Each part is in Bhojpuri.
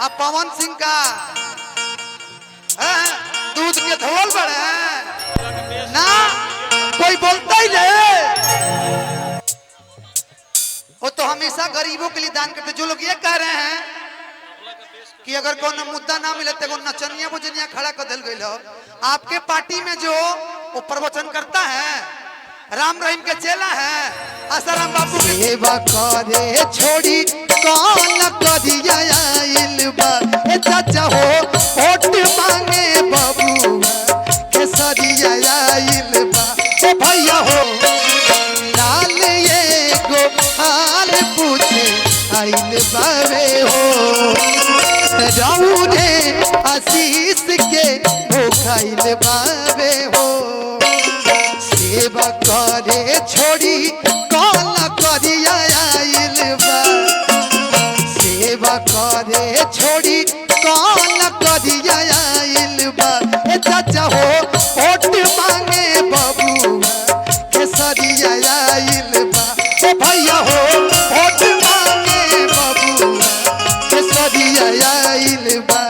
अब पवन सिंह का दूध के धोल बड़े ना कोई बोलता ही नहीं। वो तो हमेशा गरीबों के लिए दान करते। जो लोग ये कह रहे हैं कि अगर कोई मुद्दा ना मिले तो नचनिया बुचनिया खड़ा कर दिल गई हो। आपके पार्टी में जो वो प्रवचन करता है राम रहीम के चेला है आसाराम बाबू के सेवा करे छोड़ी कौन करिया आइल बा ए चाचा हो वोट मांगे बाबू केसरिया आइल बा ओ भैया हो लाल ये गो हाल पूछे आइल बावे हो जाऊ रे आशीष के भूखाइल बावे हो सेवा करे छोड़ी कौन करिया आइल बा सेवा करे छोड़ी कौन करिया आइल बा ए चाचा हो वोट मांगे बाबू केसरिया आइल बा ओ भैया हो वोट मांगे बाबू केसरिया आइल बा।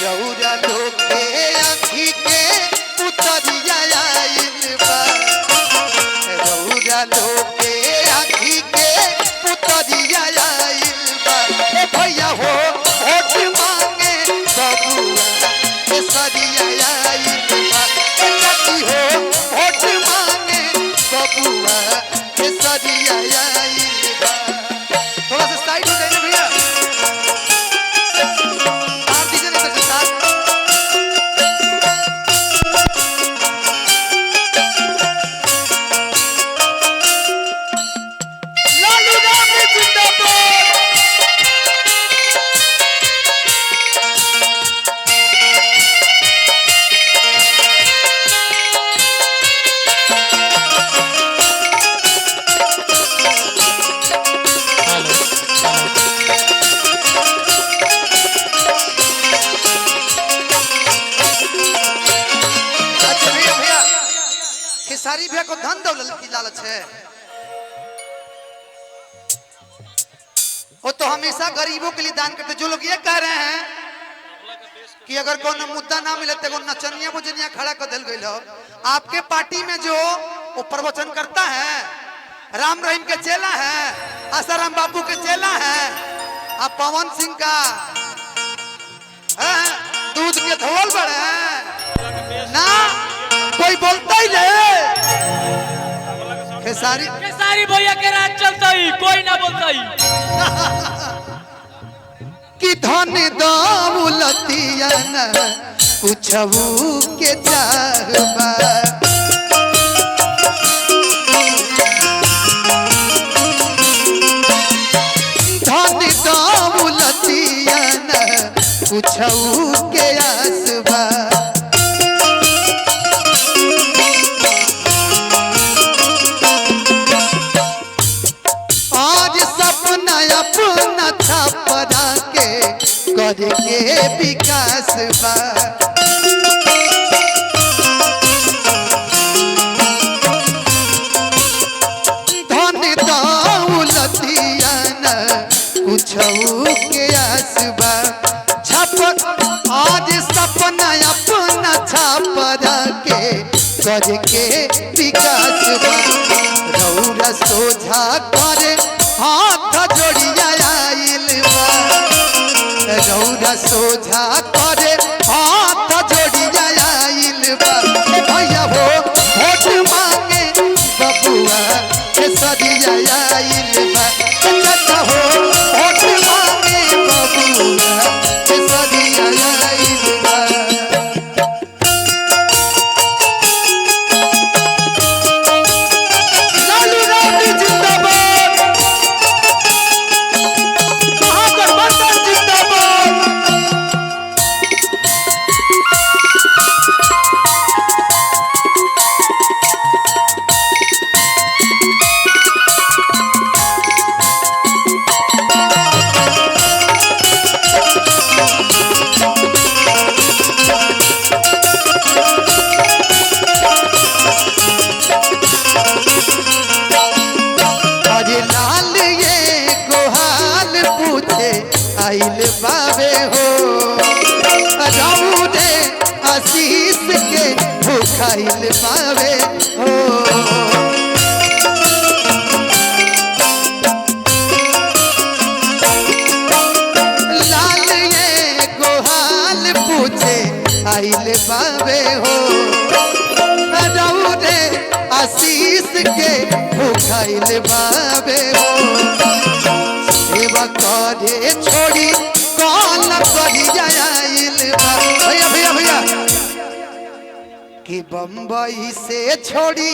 रौरा लोग के आँखी के पुतरिया आइल बा रौरा लोग के आँखी के पुतरिया आइल बा ए भैया हो वोट मांगे बबुआ केसरिया आइल बा ए चाची हो वोट मांगे बबुआ केसरिया आइल बा। थोड़ा सा साइड हो जाइए भैया सारी भैया को धन दौलत की लालच है। वो तो हमेशा गरीबों के लिए दान करते। जो लोग ये कह रहे हैं कि अगर कोई मुद्दा ना मिले तो नचनिया बुचनिया खड़ा कर दिल गई हो। आपके पार्टी में जो वो प्रवचन करता है राम रहीम के चेला है आसाराम बाबू के चेला है। अब पवन सिंह का दूध के धोल बड़े ना कोई बोलता ही नहीं। खेसारी भैया के राज चलता ही कोई ना बोलता ही कि धन दौलतिया न पूछबू के चाहबा धन दौलतिया न पूछबू के आसबा अपना छपरा के करके विकास बा धन दौलतिया न कुछ के आसबा छप आज सपना अपना छापरा के करके विकास बा रौरा सोझा करे हाथ जोड़िया आइल बा रौरा सोझा करे हाथ जोड़िया आइल बा भैया हो वोट मांगे बबुआ के सरिया आइल बा चाचा हो वोट मांगे बबुआ के सरिया आइल बा लालू राबड़ी जिंदाबाद महागठबंधन जिंदाबाद अरे लाल ये गोहाल पूछे आइल बाबे हो राउडे आशीष के भूखाइल बाबे हो लाल ये गोहाल पूछे आइल बाबे हो राउडे आशीष के भूखाइल बाबे हो सेवा करे छोड़ी कौन करी जाइल बा भैया भैया भैया कि बम्बई से छोड़ी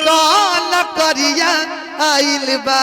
कौन करिया आइल बा